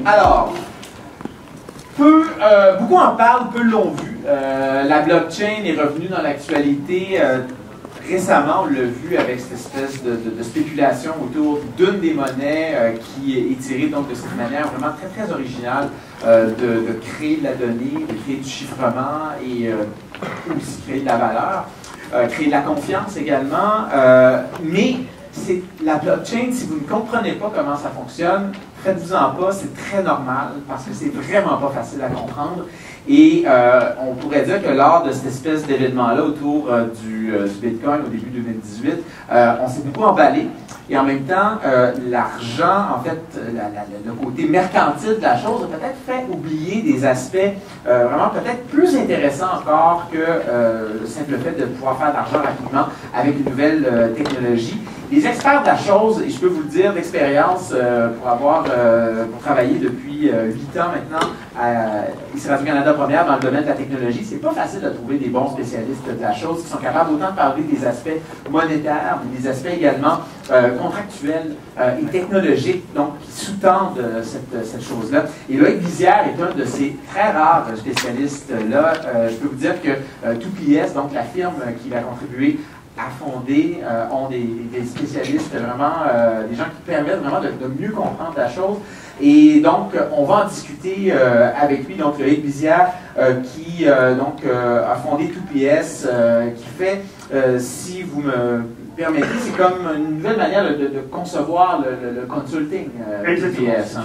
Alors, beaucoup en parlent, peu l'ont vu. La blockchain est revenue dans l'actualité récemment, on l'a vu avec cette espèce de spéculation autour d'une des monnaies qui est tirée donc de cette manière vraiment très très originale de créer de la donnée, de créer du chiffrement et aussi créer de la valeur, créer de la confiance également. Mais c'est la blockchain, si vous ne comprenez pas comment ça fonctionne, faites-vous-en pas, c'est très normal parce que c'est vraiment pas facile à comprendre. Et on pourrait dire que lors de cette espèce d'événement-là autour du Bitcoin au début 2018, on s'est beaucoup emballé. Et en même temps, l'argent, en fait, le côté mercantile de la chose a peut-être fait oublier des aspects vraiment peut-être plus intéressants encore que le simple fait de pouvoir faire de l'argent rapidement avec une nouvelle technologie. Les experts de la chose, et je peux vous le dire d'expérience, pour travailler depuis 8 ans maintenant ici Radio-Canada Première dans le domaine de la technologie, c'est pas facile de trouver des bons spécialistes de la chose qui sont capables autant de parler des aspects monétaires, mais des aspects également contractuels et technologiques, donc qui sous-tendent cette chose-là. Et Loïc Bizière est un de ces très rares spécialistes-là. Je peux vous dire que 2PS, donc la firme qui va contribuer à fonder, ont des spécialistes vraiment, des gens qui permettent vraiment de mieux comprendre la chose. Et donc, on va en discuter avec lui, donc Loïc Bizière, qui a fondé 2PS, qui fait, si vous me permettez, c'est comme une nouvelle manière de concevoir le consulting 2PS.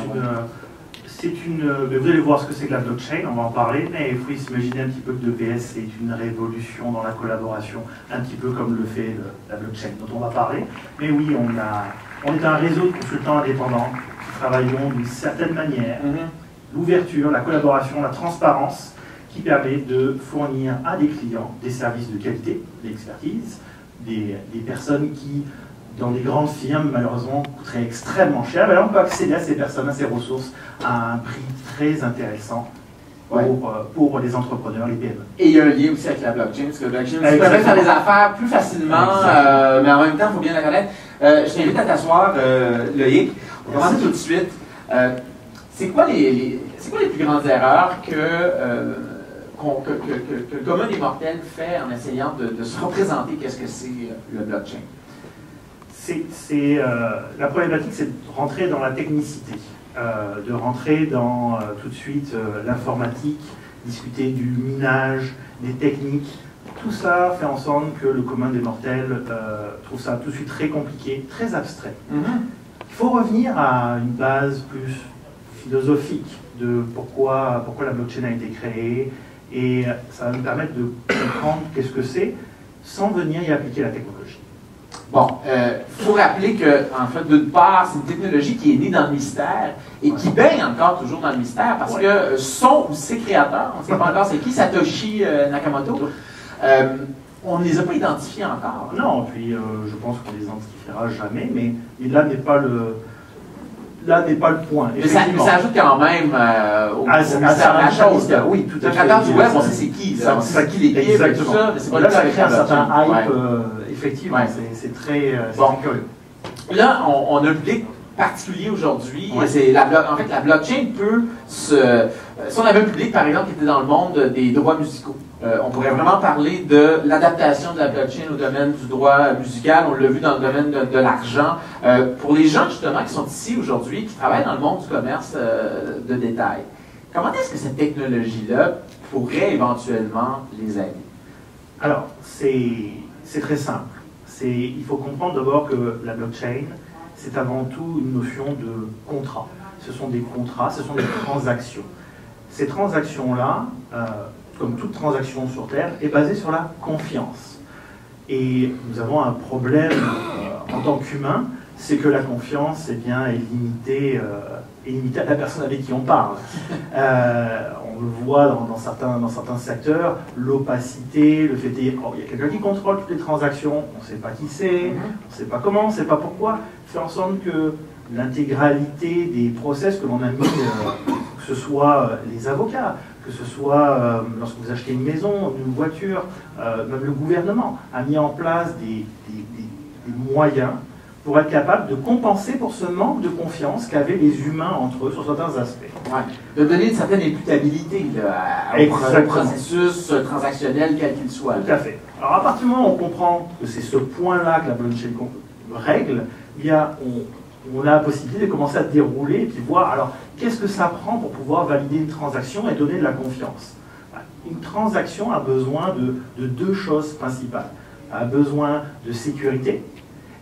Vous allez voir ce que c'est que la blockchain, on va en parler, mais il faut s'imaginer un petit peu que 2PS, c'est une révolution dans la collaboration, un petit peu comme le fait la blockchain dont on va parler. Mais oui, on est un réseau de consultants indépendants qui travaillons d'une certaine manière. L'ouverture, la collaboration, la transparence qui permet de fournir à des clients des services de qualité, d'expertise, des personnes qui, dans des grandes firmes, malheureusement, coûteraient extrêmement cher. Mais là, on peut accéder à ces personnes, à ces ressources, à un prix très intéressant pour les entrepreneurs, les PME. Et il y a un lien aussi avec la blockchain, parce que la blockchain permet de faire des affaires plus facilement, mais en même temps, il faut bien la connaître. Je t'invite à t'asseoir, Loïc. On va commencer tout de suite. C'est quoi les plus grandes erreurs que le commun des mortels fait en essayant de se représenter qu'est-ce que c'est le blockchain? La problématique, c'est de rentrer dans la technicité, de rentrer dans tout de suite l'informatique, discuter du minage, des techniques. Tout ça fait en sorte que le commun des mortels trouve ça tout de suite très compliqué, très abstrait. Il faut revenir à une base plus philosophique de pourquoi la blockchain a été créée, et ça va nous permettre de comprendre qu'est-ce que c'est sans venir y appliquer la technologie. Bon, il faut rappeler que, en fait, d'une part, c'est une technologie qui est née dans le mystère et qui baigne encore toujours dans le mystère parce que son ou ses créateurs, on ne sait pas encore c'est qui, Satoshi Nakamoto, on ne les a pas identifiés encore. Non, puis je pense qu'on les identifiera jamais, mais là n'est pas le point. Mais ça ajoute quand même au mystère de la chose. Oui, tout à fait. Le créateur du web, on sait c'est qui, c'est qui l'équipe, tout ça, mais c'est pas là, ça crée un certain hype, effectivement, c'est très curieux. Là, on a un public particulier aujourd'hui. En fait, la blockchain peut si on avait un public, par exemple, qui était dans le monde des droits musicaux, on pourrait vraiment parler de l'adaptation de la blockchain au domaine du droit musical. On l'a vu dans le domaine de l'argent. Pour les gens, justement, qui sont ici aujourd'hui, qui travaillent dans le monde du commerce de détail, comment est-ce que cette technologie-là pourrait éventuellement les aider? Alors, c'est très simple. Il faut comprendre d'abord que la blockchain, c'est avant tout une notion de contrat. Ce sont des contrats, ce sont des transactions. Ces transactions-là, comme toute transaction sur Terre, est basée sur la confiance. Et nous avons un problème en tant qu'humain, c'est que la confiance est limitée à la personne avec qui on parle. On le voit dans certains secteurs, l'opacité, le fait qu'il y a quelqu'un qui contrôle toutes les transactions, on ne sait pas qui c'est, on ne sait pas comment, on ne sait pas pourquoi, fait en sorte que l'intégralité des process que l'on a mis, que ce soit les avocats, que ce soit lorsque vous achetez une maison, une voiture, même le gouvernement a mis en place des moyens pour être capable de compenser pour ce manque de confiance qu'avaient les humains entre eux sur certains aspects. Ouais. De donner une certaine imputabilité au processus transactionnel quel qu'il soit. Tout à fait. Alors à partir du moment où on comprend que c'est ce point-là que la blockchain règle, on a la possibilité de commencer à dérouler et puis voir alors qu'est-ce que ça prend pour pouvoir valider une transaction et donner de la confiance. Une transaction a besoin de deux choses principales. Elle a besoin de sécurité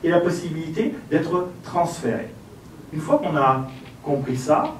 et la possibilité d'être transféré. Une fois qu'on a compris ça,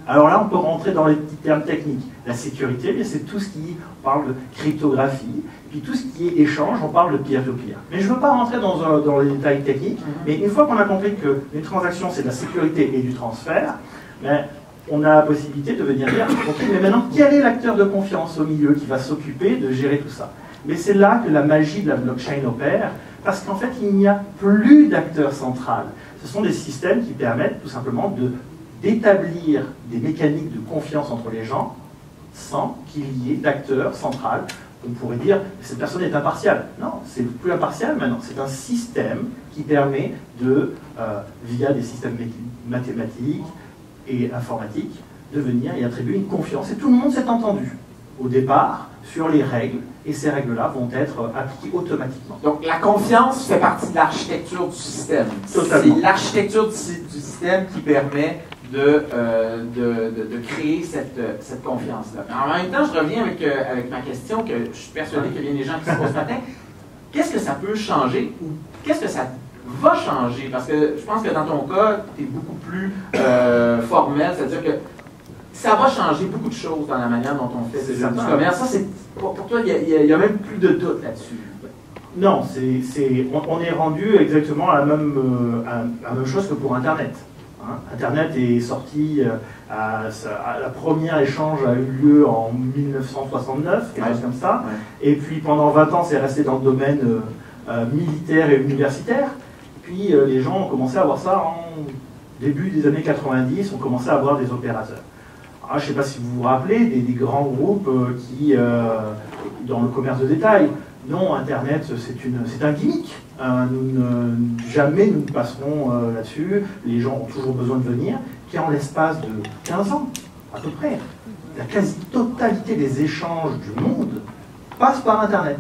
alors là on peut rentrer dans les petits termes techniques. La sécurité, c'est tout ce qui parle de cryptographie, puis tout ce qui est échange, on parle de peer-to-peer. Mais je ne veux pas rentrer dans les détails techniques, mais une fois qu'on a compris qu'une transaction c'est de la sécurité et du transfert, ben, on a la possibilité de venir dire, ok, mais maintenant quel est l'acteur de confiance au milieu qui va s'occuper de gérer tout ça? Mais c'est là que la magie de la blockchain opère, parce qu'en fait, il n'y a plus d'acteur central. Ce sont des systèmes qui permettent tout simplement d'établir des mécaniques de confiance entre les gens sans qu'il y ait d'acteur central. On pourrait dire que cette personne est impartiale. Non, c'est plus impartial maintenant. C'est un système qui permet via des systèmes mathématiques et informatiques, de venir et attribuer une confiance. Et tout le monde s'est entendu au départ sur les règles, et ces règles-là vont être appliquées automatiquement. Donc la confiance fait partie de l'architecture du système. Totalement. C'est l'architecture du système qui permet de créer cette confiance-là. En même temps, je reviens avec ma question, que je suis persuadé qu'il y a bien des gens qui se posent ce matin. Qu'est-ce que ça peut changer, ou qu'est-ce que ça va changer? Parce que je pense que dans ton cas, tu es beaucoup plus formel, c'est-à-dire que ça va changer beaucoup de choses dans la manière dont on fait du commerce. Ça, pour toi, il n'y a même plus de doute là-dessus. Non, on est rendu exactement à la même chose que pour Internet. Hein. Internet est sorti, la première échange a eu lieu en 1969, quelque chose comme ça. Ouais. Et puis pendant 20 ans, c'est resté dans le domaine militaire et universitaire. Puis les gens ont commencé à voir ça en début des années 90, on commençait à avoir des opérateurs. Je ne sais pas si vous vous rappelez des grands groupes qui, dans le commerce de détail, non, Internet, c'est un gimmick. Jamais nous ne passerons là-dessus. Les gens ont toujours besoin de venir. Qui en l'espace de 15 ans, à peu près, la quasi-totalité des échanges du monde passe par Internet.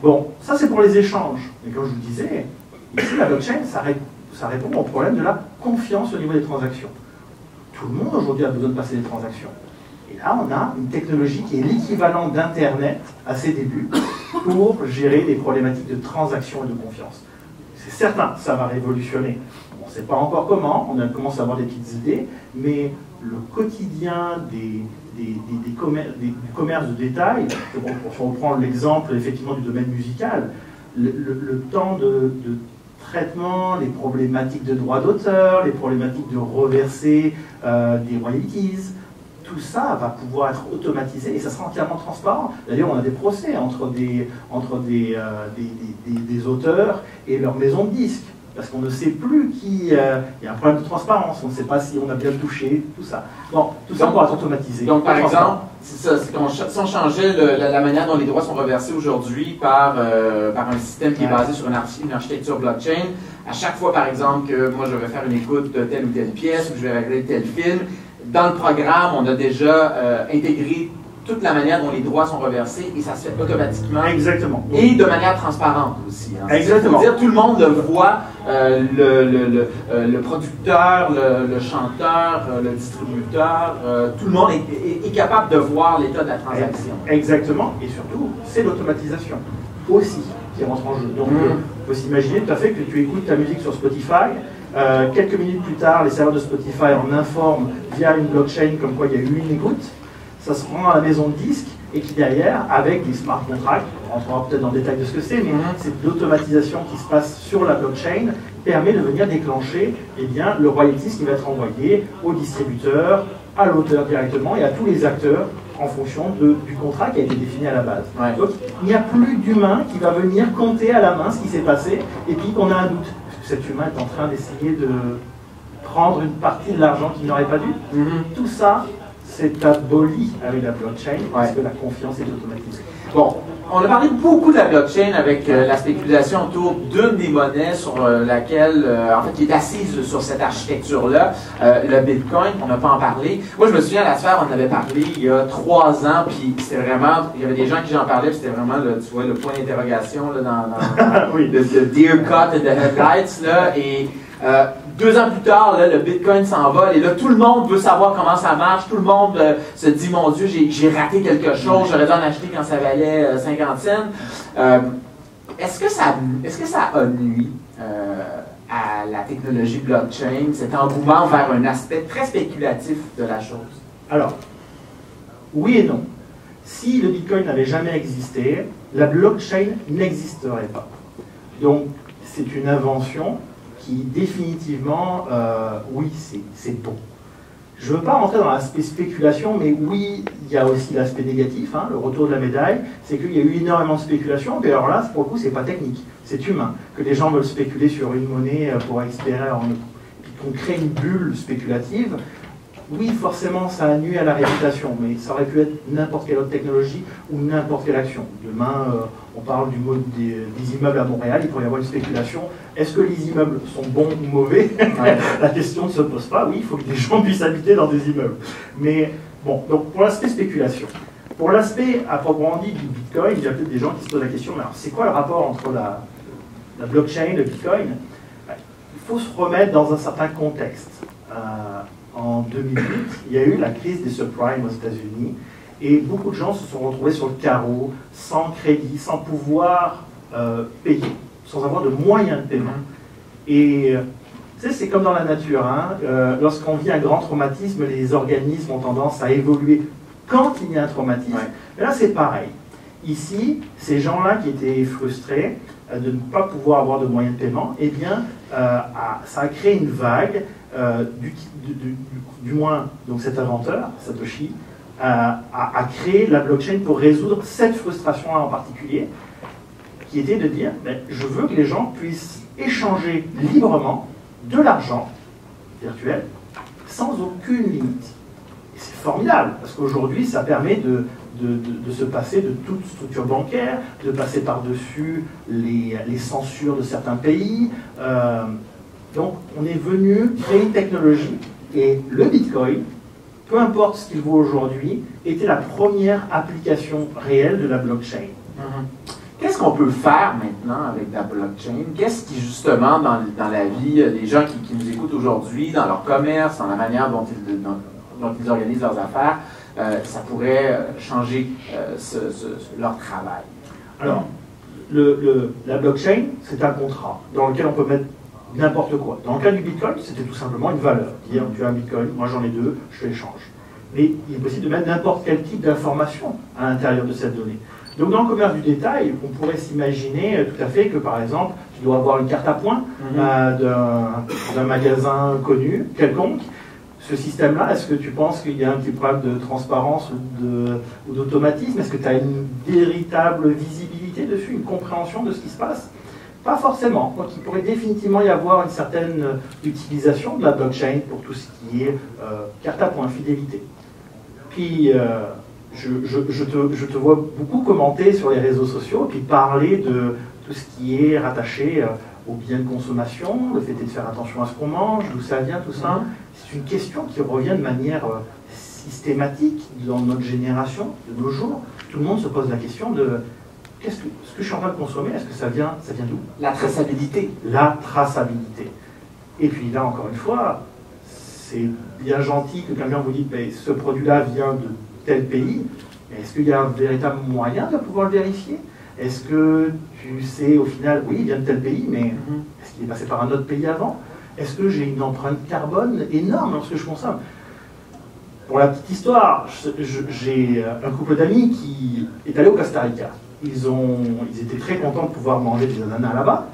Bon, ça c'est pour les échanges. Mais comme je vous disais, ici la blockchain, ça répond au problème de la confiance au niveau des transactions. Tout le monde aujourd'hui a besoin de passer des transactions. Et là, on a une technologie qui est l'équivalent d'Internet à ses débuts pour gérer des problématiques de transaction et de confiance. C'est certain, ça va révolutionner. On ne sait pas encore comment, on commence à avoir des petites idées, mais le quotidien du commerce de détail, si on reprend l'exemple effectivement du domaine musical, le temps de traitement, les problématiques de droit d'auteur, les problématiques de reverser des royalties, tout ça va pouvoir être automatisé et ça sera entièrement transparent. D'ailleurs, on a des procès entre des auteurs et leurs maisons de disques, parce qu'on ne sait plus qui... il y a un problème de transparence, on ne sait pas si on a bien touché, tout ça. Bon, tout ça pourra être automatisé. Donc, par exemple, si on changeait la manière dont les droits sont reversés aujourd'hui par un système qui est basé sur une architecture blockchain, à chaque fois, par exemple, que moi je vais faire une écoute de telle ou telle pièce, ou je vais regarder tel film, dans le programme, on a déjà intégré toute la manière dont les droits sont reversés et ça se fait automatiquement. Exactement. Et de manière transparente aussi. Hein. Exactement. C'est-à-dire tout le monde le voit, le producteur, le chanteur, le distributeur, tout le monde est capable de voir l'état de la transaction. Exactement. Et surtout, c'est l'automatisation aussi qui rentre en jeu. Donc, on peut s'imaginer tout à fait que tu écoutes ta musique sur Spotify. Quelques minutes plus tard, les serveurs de Spotify en informent via une blockchain comme quoi il y a eu une écoute. Ça se rend à la maison de disques et qui derrière, avec des smart contracts, on rentrera peut-être dans le détail de ce que c'est, mais c'est l'automatisation qui se passe sur la blockchain permet de venir déclencher le royalties qui va être envoyé au distributeur, à l'auteur directement et à tous les acteurs en fonction du contrat qui a été défini à la base. Donc il n'y a plus d'humain qui va venir compter à la main ce qui s'est passé et puis qu'on a un doute. cet humain est en train d'essayer de prendre une partie de l'argent qu'il n'aurait pas dû. Tout ça, c'est aboli avec la blockchain, parce que la confiance est automatisée. Bon, on a parlé beaucoup de la blockchain avec la spéculation autour d'une des monnaies sur laquelle, en fait, qui est assise sur cette architecture-là, le Bitcoin. On n'a pas en parlé. Moi, je me souviens, à la sphère, on en avait parlé il y a 3 ans, puis c'était vraiment, il y avait des gens qui j'en parlaient, puis c'était vraiment, tu vois, le point d'interrogation là, dans Oui. le deer cut and the headlights, là, et 2 ans plus tard, là, le Bitcoin s'envole et là, tout le monde veut savoir comment ça marche. Tout le monde se dit, mon Dieu, j'ai raté quelque chose, j'aurais dû en acheter quand ça valait 50 cents. Est-ce que ça a nui à la technologie blockchain, cet engouement vers un aspect très spéculatif de la chose? Alors, oui et non. Si le Bitcoin n'avait jamais existé, la blockchain n'existerait pas. Donc, c'est une invention qui définitivement, oui, c'est bon. Je ne veux pas rentrer dans l'aspect spéculation, mais oui, il y a aussi l'aspect négatif, hein, le retour de la médaille, c'est qu'il y a eu énormément de spéculation, et alors là, pour le coup, c'est pas technique, c'est humain. Que les gens veulent spéculer sur une monnaie pour espérer puis qu'on crée une bulle spéculative, oui, forcément, ça a nuit à la réputation, mais ça aurait pu être n'importe quelle autre technologie ou n'importe quelle action. Demain, on parle du mode des immeubles à Montréal, il pourrait y avoir une spéculation. Est-ce que les immeubles sont bons ou mauvais? La question ne se pose pas. Oui, il faut que des gens puissent habiter dans des immeubles. Mais bon, donc pour l'aspect spéculation. Pour l'aspect à proprement dit du Bitcoin, il y a peut-être des gens qui se posent la question, mais alors c'est quoi le rapport entre la blockchain et le Bitcoin? Il faut se remettre dans un certain contexte. En 2008, il y a eu la crise des subprimes aux États-Unis et beaucoup de gens se sont retrouvés sur le carreau, sans crédit, sans pouvoir payer, sans avoir de moyens de paiement. Et tu sais, c'est comme dans la nature, hein, lorsqu'on vit un grand traumatisme, les organismes ont tendance à évoluer quand il y a un traumatisme. Mais là, c'est pareil. Ici, ces gens-là qui étaient frustrés de ne pas pouvoir avoir de moyens de paiement, eh bien, ça a créé une vague. Du moins, donc cet inventeur, Satoshi, a créé la blockchain pour résoudre cette frustration en particulier, qui était de dire, je veux que les gens puissent échanger librement de l'argent virtuel sans aucune limite. Et c'est formidable, parce qu'aujourd'hui, ça permet de se passer de toute structure bancaire, de passer par-dessus les censures de certains pays. Donc, on est venu créer une technologie et le Bitcoin, peu importe ce qu'il vaut aujourd'hui, était la première application réelle de la blockchain. Qu'est-ce qu'on peut faire maintenant avec la blockchain? Qu'est-ce qui, justement, dans la vie des gens qui nous écoutent aujourd'hui, dans leur commerce, dans la manière dont ils organisent leurs affaires, ça pourrait changer leur travail? Alors, la blockchain, c'est un contrat dans lequel on peut mettre n'importe quoi. Dans le cas du Bitcoin, c'était tout simplement une valeur. Dire, tu as un Bitcoin, moi j'en ai 2, je te l'échange. Mais il est possible de mettre n'importe quel type d'information à l'intérieur de cette donnée. Donc dans le commerce du détail, on pourrait s'imaginer tout à fait que par exemple, tu dois avoir une carte à points d'un magasin connu, quelconque. Ce système-là, est-ce que tu penses qu'il y a un petit problème de transparence ou d'automatisme? Est-ce que tu as une véritable visibilité dessus, une compréhension de ce qui se passe? Pas forcément. Donc il pourrait définitivement y avoir une certaine utilisation de la blockchain pour tout ce qui est carte à points, fidélité. Puis je te vois beaucoup commenter sur les réseaux sociaux et puis parler de tout ce qui est rattaché aux biens de consommation, le fait de faire attention à ce qu'on mange, d'où ça vient, tout ça. C'est une question qui revient de manière systématique dans notre génération, de nos jours. Tout le monde se pose la question de ce que je suis en train de consommer, est-ce que ça vient d'où? La traçabilité. La traçabilité. Et puis là, encore une fois, c'est bien gentil que quelqu'un vous dise ce produit-là vient de tel pays, mais est-ce qu'il y a un véritable moyen de pouvoir le vérifier? Est-ce que tu sais au final, oui, il vient de tel pays, mais est-ce qu'il est passé par un autre pays avant? Est-ce que j'ai une empreinte carbone énorme lorsque je consomme? Pour la petite histoire, j'ai un couple d'amis qui est allé au Costa Rica. Ils étaient très contents de pouvoir manger des ananas là-bas.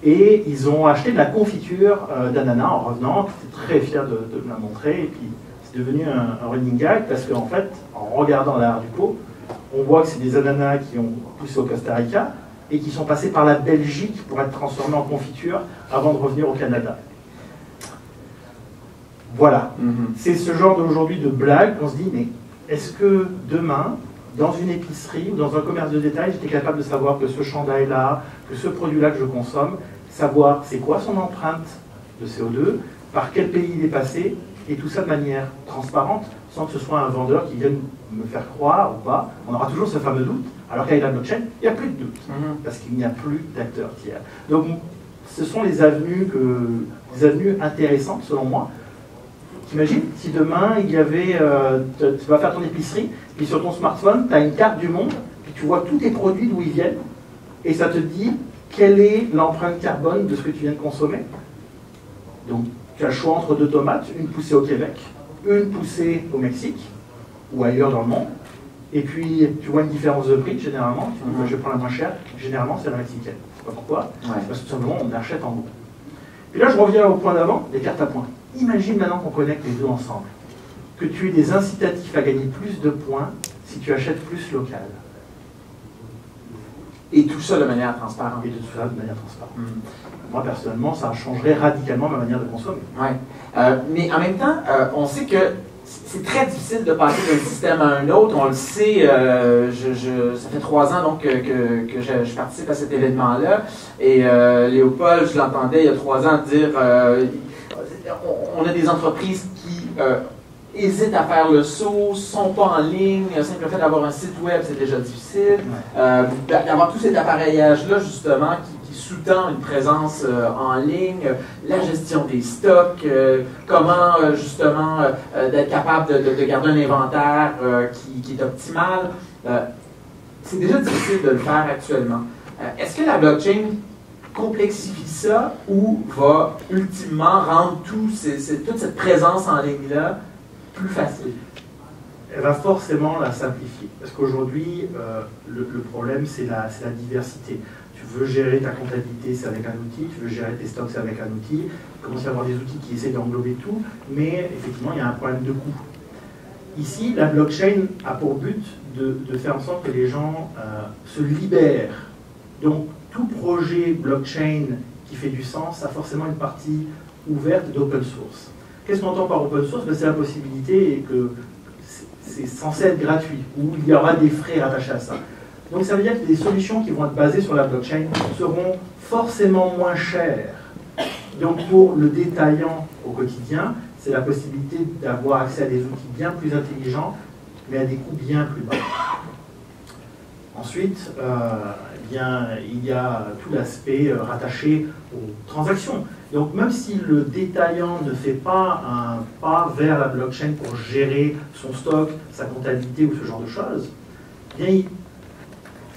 Et ils ont acheté de la confiture d'ananas en revenant. Ils étaient très fiers de me la montrer. Et puis, c'est devenu un running gag parce qu'en fait, en regardant l'arrière du pot, on voit que c'est des ananas qui ont poussé au Costa Rica. et qui sont passés par la Belgique pour être transformés en confiture avant de revenir au Canada. Voilà. C'est ce genre d'aujourd'hui de blague qu'on se dit, mais est-ce que demain, dans une épicerie ou dans un commerce de détail, j'étais capable de savoir que ce chandail-là, que ce produit-là que je consomme, savoir c'est quoi son empreinte de CO2, par quel pays il est passé, et tout ça de manière transparente, sans que ce soit un vendeur qui vienne me faire croire ou pas. On aura toujours ce fameux doute, alors qu'avec la blockchain, il n'y a plus de doute, parce qu'il n'y a plus d'acteurs tiers. Donc, ce sont les avenues intéressantes, selon moi. T'imagines, si demain, il y avait, tu vas faire ton épicerie, puis sur ton smartphone, tu as une carte du monde, puis tu vois tous tes produits d'où ils viennent, et ça te dit quelle est l'empreinte carbone de ce que tu viens de consommer. Donc, tu as le choix entre 2 tomates, une poussée au Québec, une poussée au Mexique, ou ailleurs dans le monde, et puis tu vois une différence de prix, généralement, tu dis, je prends la moins chère, généralement c'est la mexicaine. Je sais pas pourquoi, c'est parce que tout simplement on achète en gros. Et là je reviens au point d'avant, les cartes à points. Imagine maintenant qu'on connecte les deux ensemble, que tu aies des incitatifs à gagner plus de points si tu achètes plus local. Et tout ça de manière transparente. Et tout ça de manière transparente. Moi, personnellement, ça changerait radicalement ma manière de consommer. Ouais. Mais en même temps, on sait que c'est très difficile de passer d'un système à un autre. On le sait, ça fait 3 ans donc, que je participe à cet événement-là. Et Léopold, je l'entendais il y a 3 ans dire on a des entreprises qui hésitent à faire le saut, ne sont pas en ligne. Le simple fait d'avoir un site web, c'est déjà difficile. D'avoir tout cet appareillage-là, justement, qui sous-tend une présence en ligne, la gestion des stocks, comment, justement, d'être capable de garder un inventaire qui est optimal. C'est déjà difficile de le faire actuellement. Est-ce que la blockchain complexifie ça ou va ultimement rendre toute cette présence en ligne-là plus facile? Elle va forcément la simplifier. Parce qu'aujourd'hui, le problème, c'est la diversité. Tu veux gérer ta comptabilité, c'est avec un outil. Tu veux gérer tes stocks, c'est avec un outil. Il commence à y avoir des outils qui essaient d'englober tout. Mais effectivement, il y a un problème de coût. Ici, la blockchain a pour but de faire en sorte que les gens se libèrent. Donc, tout projet blockchain qui fait du sens a forcément une partie ouverte d'open source. Qu'est-ce qu'on entend par open source? C'est la possibilité que c'est censé être gratuit, ou il y aura des frais rattachés à ça. Donc ça veut dire que les solutions qui vont être basées sur la blockchain seront forcément moins chères. Donc pour le détaillant au quotidien, c'est la possibilité d'avoir accès à des outils bien plus intelligents, mais à des coûts bien plus bas. Ensuite, il y a tout l'aspect rattaché aux transactions. Donc même si le détaillant ne fait pas un pas vers la blockchain pour gérer son stock, sa comptabilité ou ce genre de choses, bien,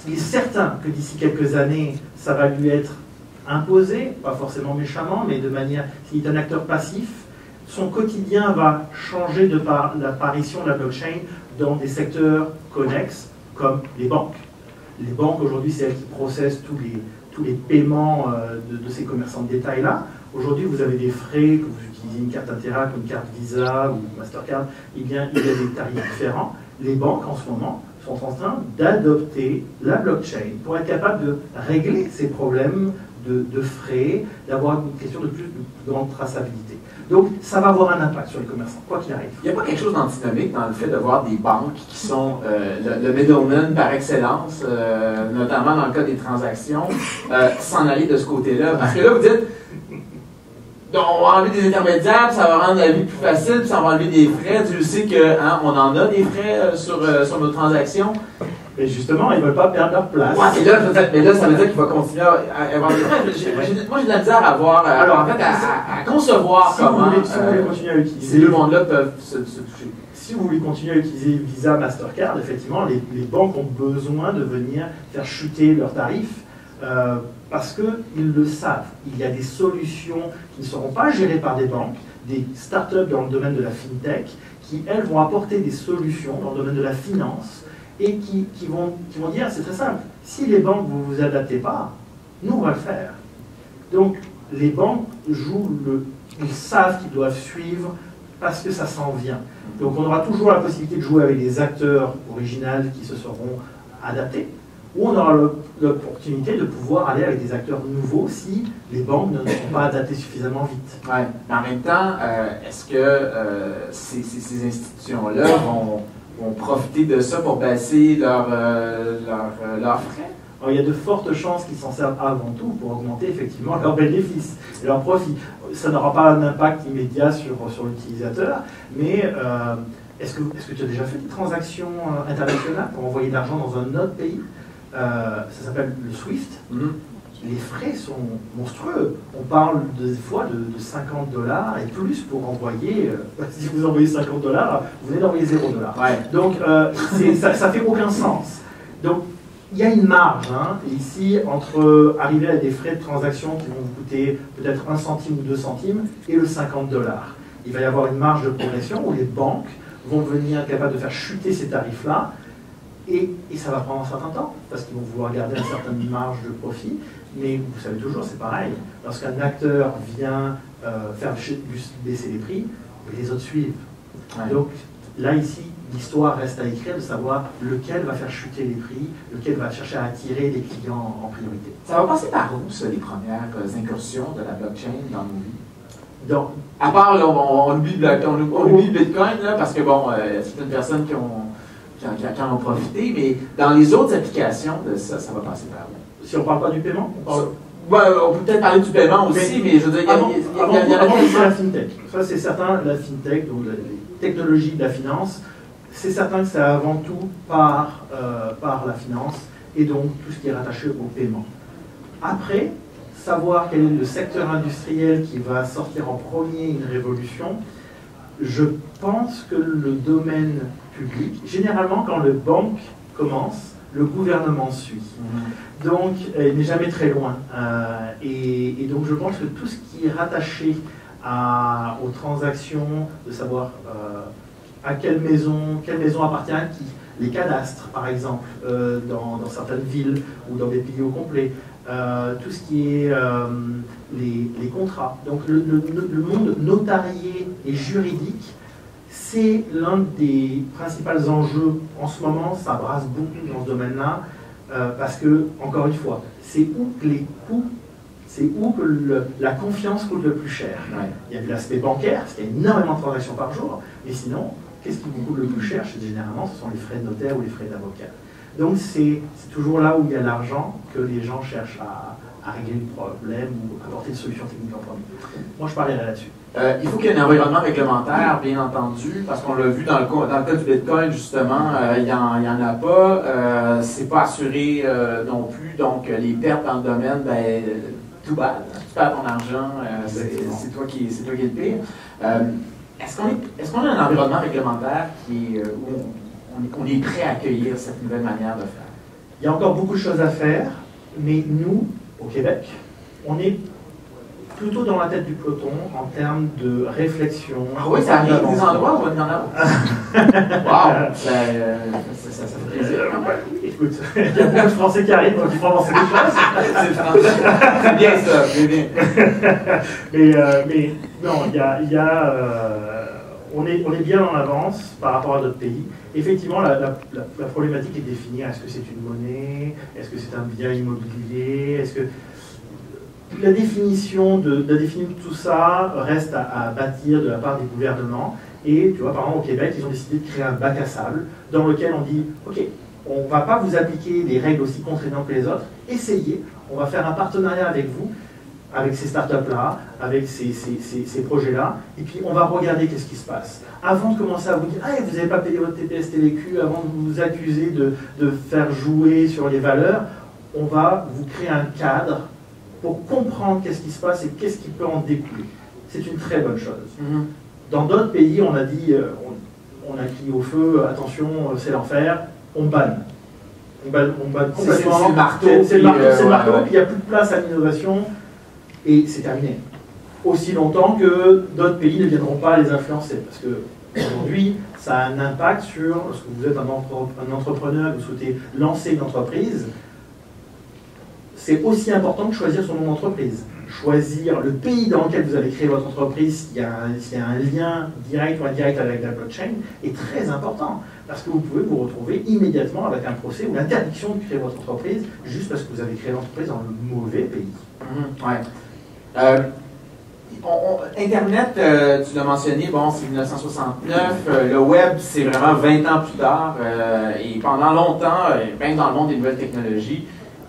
il est certain que d'ici quelques années, ça va lui être imposé, pas forcément méchamment, mais de manière, s'il est un acteur passif, son quotidien va changer de par l'apparition de la blockchain dans des secteurs connexes comme les banques. Les banques aujourd'hui, c'est elles qui processent tous les paiements de ces commerçants de détail-là. Aujourd'hui, vous avez des frais, que vous utilisez une carte Interac, une carte Visa ou Mastercard, eh bien, il y a des tarifs différents. Les banques, en ce moment, sont en train d'adopter la blockchain pour être capable de régler ces problèmes de frais, d'avoir une question de plus grande traçabilité. Donc, ça va avoir un impact sur les commerçants, quoi qu'il arrive. Il n'y a pas quelque chose d'antinomique dans le fait de voir des banques qui sont le middleman par excellence, notamment dans le cas des transactions, s'en aller de ce côté-là? Parce que là, vous dites, on va enlever des intermédiaires, ça va rendre la vie plus facile, puis ça va enlever des frais. Tu sais qu'on en a des frais sur nos transactions. Mais justement, ils ne veulent pas perdre leur place. Ouais, mais là, ça veut dire qu'il va continuer à avoir des frais. Moi, j'ai de la misère à voir, à concevoir si comment vous voulez continuer à utiliser, ces deux mondes-là peuvent se toucher. Si vous voulez continuer à utiliser Visa, Mastercard, effectivement, les banques ont besoin de venir faire chuter leurs tarifs parce qu'ils le savent. Il y a des solutions qui ne seront pas gérées par des banques, des startups dans le domaine de la fintech, qui, elles, vont apporter des solutions dans le domaine de la finance et qui vont dire, c'est très simple, si les banques, vous ne vous adaptez pas, nous, on va le faire. Donc, les banques ils savent qu'ils doivent suivre parce que ça s'en vient. Donc, on aura toujours la possibilité de jouer avec des acteurs originaux qui se seront adaptés, où on aura l'opportunité de pouvoir aller avec des acteurs nouveaux si les banques ne sont pas adaptées suffisamment vite. Ouais. Mais en même temps, est-ce que ces institutions-là vont profiter de ça pour baisser leurs frais? Alors, il y a de fortes chances qu'ils s'en servent avant tout pour augmenter effectivement leurs bénéfices et leurs profits. Ça n'aura pas un impact immédiat sur l'utilisateur, mais est-ce que tu as déjà fait des transactions internationales pour envoyer de l'argent dans un autre pays? Ça s'appelle le SWIFT. Les frais sont monstrueux. On parle des fois de 50 $ et plus pour envoyer. Si vous envoyez 50 $, vous venez d'envoyer 0 $. Ouais. Donc ça fait aucun sens. Donc il y a une marge ici entre arriver à des frais de transaction qui vont vous coûter peut-être 1 centime ou 2 centimes et le 50 $. Il va y avoir une marge de progression où les banques vont devenir capables de faire chuter ces tarifs-là. Et ça va prendre un certain temps, parce qu'ils vont vouloir garder une certaine marge de profit. Mais vous savez toujours, c'est pareil. Lorsqu'un acteur vient faire baisser les prix, les autres suivent. Ouais. Donc là, ici, l'histoire reste à écrire de savoir lequel va faire chuter les prix, lequel va chercher à attirer les clients en priorité. Ça va passer par où, ça, les premières incursions de la blockchain dans nos vies? Donc, à part, là, on oublie le Bitcoin, là, parce que, bon, certaines personnes qui en ont profité, mais dans les autres applications de ça, ça va passer par où? Si on ne parle pas du paiement, on peut peut-être parler du paiement aussi, mais je veux dire, il y a la fintech. Ça, c'est certain, la fintech, donc les technologies de la finance, c'est certain que c'est avant tout par la finance et donc tout ce qui est rattaché au paiement. Après, savoir quel est le secteur industriel qui va sortir en premier une révolution, je pense que le domaine public, généralement quand le banque commence, le gouvernement suit. Donc, il n'est jamais très loin. Et donc, je pense que tout ce qui est rattaché aux transactions, de savoir à quelle maison appartient à qui, les cadastres, par exemple, dans certaines villes ou dans des pays au complet, tout ce qui est les contrats. Donc, le monde notarié et juridique, c'est l'un des principaux enjeux en ce moment. Ça brasse beaucoup dans ce domaine-là, parce que, encore une fois, c'est où que les coûts, c'est où que la confiance coûte le plus cher. Ouais. Il y a l'aspect bancaire, parce qu'il y a énormément de transactions par jour, mais sinon, qu'est-ce qui vous coûte le plus cher? Généralement, ce sont les frais de notaire ou les frais d'avocat. Donc, c'est toujours là où il y a l'argent que les gens cherchent à régler le problème ou apporter une solution technique en premier. Moi, je parlerai là-dessus. Il faut qu'il y ait un environnement réglementaire, bien entendu, parce qu'on l'a vu dans le cas du Bitcoin, justement, il n'y en a pas. C'est pas assuré non plus, donc les pertes dans le domaine, ben, tout bad. Tu perds ton argent, c'est toi qui es le pire. Est-ce qu'on a un environnement réglementaire où on est prêt à accueillir cette nouvelle manière de faire? Il y a encore beaucoup de choses à faire, mais nous, au Québec, on est plutôt dans la tête du peloton en termes de réflexion. Ah oui, ça arrive des endroits où on est en avant. Wow! Ça fait plaisir. Écoute, il y a beaucoup de Français qui arrivent, donc il faut avancer les choses. C'est bien ça, c'est bien. Mais non, on est bien en avance par rapport à d'autres pays. Effectivement, la problématique est définie. Est-ce que c'est une monnaie? Est-ce que c'est un bien immobilier? Est-ce que la définition de tout ça reste à bâtir de la part des gouvernements. Et tu vois, par exemple, au Québec, ils ont décidé de créer un bac à sable dans lequel on dit « Ok, on ne va pas vous appliquer des règles aussi contraignantes que les autres. Essayez, on va faire un partenariat avec vous, avec ces startups-là, avec ces projets-là, et puis on va regarder qu'est-ce qui se passe. Avant de commencer à vous dire « Ah, vous n'avez pas payé votre TPS TVQ, avant de vous accuser de faire jouer sur les valeurs, on va vous créer un cadre pour comprendre qu'est-ce qui se passe et qu'est-ce qui peut en découler. » C'est une très bonne chose. Dans d'autres pays, on a dit, on a crié au feu, attention, c'est l'enfer, on banne. On banne complètement. C'est le marteau. C'est le marteau, puis il n'y a plus de place à l'innovation, et c'est terminé. Aussi longtemps que d'autres pays ne viendront pas les influencer, parce que aujourd'hui, ça a un impact sur, lorsque vous êtes un entrepreneur, vous souhaitez lancer une entreprise, c'est aussi important que de choisir son nom d'entreprise. choisir le pays dans lequel vous allez créer votre entreprise, s'il y a un lien direct ou indirect avec la blockchain, est très important. Parce que vous pouvez vous retrouver immédiatement avec un procès ou l'interdiction de créer votre entreprise juste parce que vous avez créé l'entreprise dans le mauvais pays. Ouais. Internet, tu l'as mentionné, bon, c'est 1969, le web, c'est vraiment 20 ans plus tard, et pendant longtemps, même dans le monde des nouvelles technologies,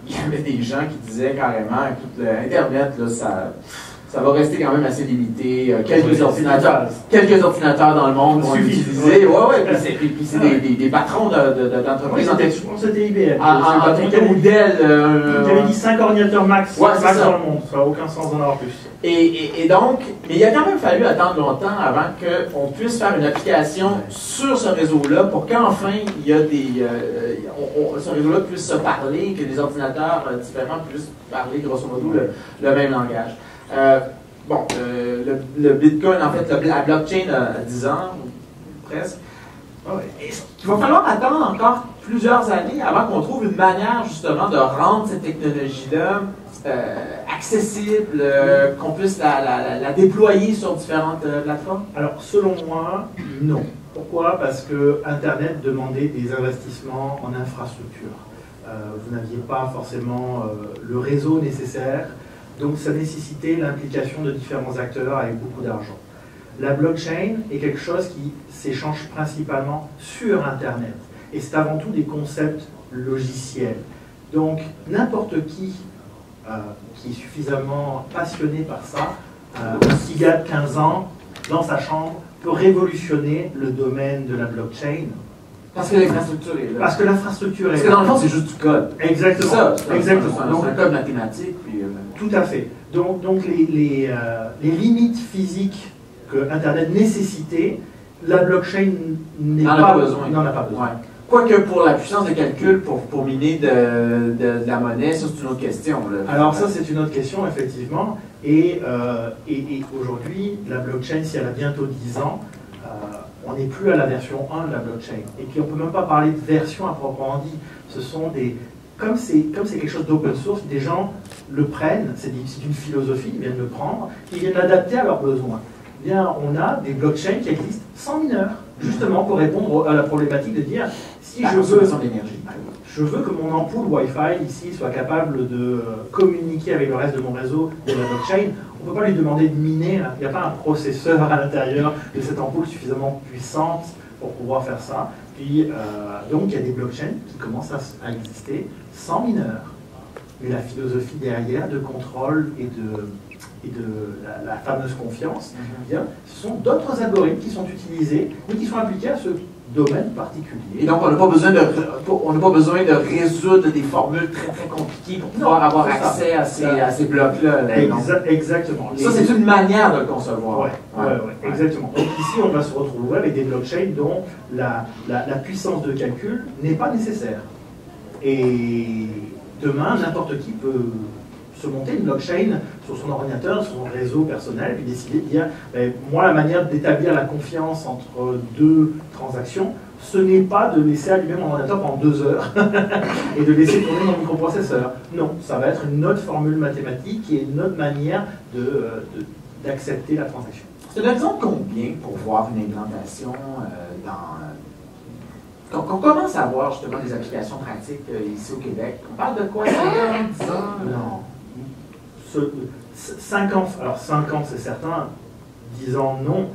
il y avait des gens qui disaient carrément, écoute, Internet, là, ça va rester quand même assez limité. Quelques ordinateurs dans le monde vont l'utiliser. Puis c'est des patrons d'entreprises. C'était IBM. En tant modèle. Il avait dit 5 ordinateurs max, max dans le monde. Ça n'a aucun sens d'en avoir plus. Et donc, mais il a quand même fallu attendre longtemps avant qu'on puisse faire une application sur ce réseau-là pour qu'enfin il y a ce réseau-là puisse se parler, que les ordinateurs différents puissent parler grosso modo le même langage. Le Bitcoin, en fait, la blockchain a 10 ans, presque. Il va falloir attendre encore plusieurs années avant qu'on trouve une manière, justement, de rendre cette technologie-là accessible, qu'on puisse la déployer sur différentes plateformes? Alors, selon moi, non. Pourquoi? Parce que Internet demandait des investissements en infrastructure. Vous n'aviez pas forcément le réseau nécessaire. Donc ça nécessitait l'implication de différents acteurs avec beaucoup d'argent. La blockchain est quelque chose qui s'échange principalement sur Internet. Et c'est avant tout des concepts logiciels. Donc n'importe qui est suffisamment passionné par ça, un petit gars de 15 ans, dans sa chambre, peut révolutionner le domaine de la blockchain. Parce que l'infrastructure est là. Parce que l'infrastructure est là. Parce que dans le fond, c'est juste du code. Exactement. C'est un code mathématique. Puis, tout à fait. Donc les limites physiques que Internet nécessitait, la blockchain n'en a pas besoin. Ouais. Quoique pour la puissance de calcul, pour miner de la monnaie, ça c'est une autre question. Là. Alors ça c'est une autre question, effectivement. Et aujourd'hui, la blockchain, si elle a bientôt 10 ans, on n'est plus à la version 1 de la blockchain. Et puis on ne peut même pas parler de version à proprement dit. Ce sont des... Comme c'est quelque chose d'open source, des gens le prennent, c'est une philosophie, ils viennent le prendre, ils viennent l'adapter à leurs besoins. Eh bien, on a des blockchains qui existent sans mineurs, justement pour répondre à la problématique de dire si je veux que mon ampoule Wi-Fi ici soit capable de communiquer avec le reste de mon réseau de la blockchain, on ne peut pas lui demander de miner, il n'y a pas un processeur à l'intérieur de cette ampoule suffisamment puissante pour pouvoir faire ça. Puis, donc, il y a des blockchains qui commencent à exister sans mineurs. Mais la philosophie derrière de contrôle et de la fameuse confiance, eh bien, ce sont d'autres algorithmes qui sont utilisés, mais qui sont appliqués à ce domaine particulier. Et donc, on n'a pas besoin de résoudre des formules très très compliquées pour pouvoir avoir accès à ces blocs-là. Exactement. Ça, c'est une manière de le concevoir. Oui, exactement. Donc ici, on va se retrouver avec des blockchains dont la puissance de calcul n'est pas nécessaire. Et demain, n'importe qui peut se monter une blockchain sur son ordinateur, sur son réseau personnel, puis décider de dire, moi, la manière d'établir la confiance entre deux transactions, ce n'est pas de laisser allumer mon ordinateur pendant 2 heures et de laisser tourner mon microprocesseur. Non, ça va être une autre formule mathématique et une autre manière d'accepter la transaction. C'est une raison de combien pour voir une implantation qu'on commence à voir justement des applications pratiques ici au Québec? On parle de quoi? 5 ans, 10 ans? Non. 5 ans, alors 5 ans c'est certain, 10 ans non,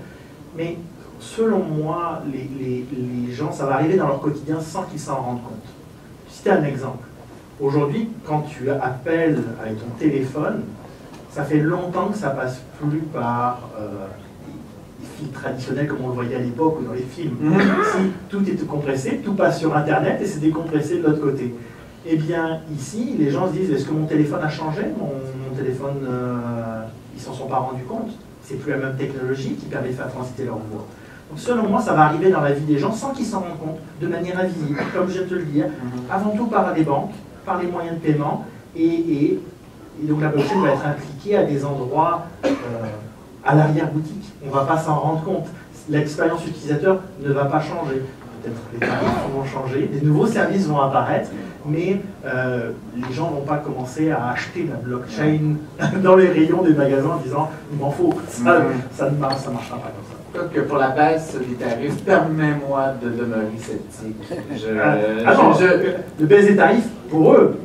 mais selon moi, les gens, ça va arriver dans leur quotidien sans qu'ils s'en rendent compte. Citer un exemple. Aujourd'hui, quand tu appelles avec ton téléphone, ça fait longtemps que ça passe plus par des fils traditionnels comme on le voyait à l'époque ou dans les films. Si tout est compressé, tout passe sur Internet et c'est décompressé de l'autre côté. Eh bien, ici, les gens se disent, est-ce que mon téléphone a changé? Mon téléphone, ils s'en sont pas rendus compte. C'est plus la même technologie qui permet de faire transiter leur voix. Donc, selon moi, ça va arriver dans la vie des gens sans qu'ils s'en rendent compte, de manière invisible, comme je viens de te le dire, avant tout par les banques, par les moyens de paiement, et donc la blockchain va être impliquée à des endroits à l'arrière-boutique. On ne va pas s'en rendre compte. L'expérience utilisateur ne va pas changer. peut-être les tarifs vont changer, des nouveaux services vont apparaître, mais les gens ne vont pas commencer à acheter la blockchain dans les rayons des magasins en disant il m'en faut, ça ne marchera pas comme ça. Que pour la baisse des tarifs, permets-moi de demeurer sceptique. De baisse des tarifs pour eux.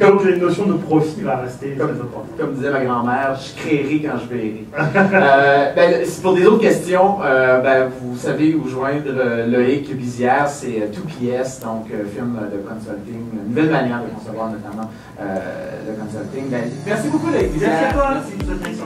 Donc une notion de profit va rester très importante. Comme disait ma grand-mère, je créerai quand je verrai. Pour des autres questions, vous savez où joindre Loïc Bizière, c'est 2PS, donc film de consulting, une nouvelle manière de concevoir notamment le consulting. Merci beaucoup Loïc Bizière. Merci à toi. Merci.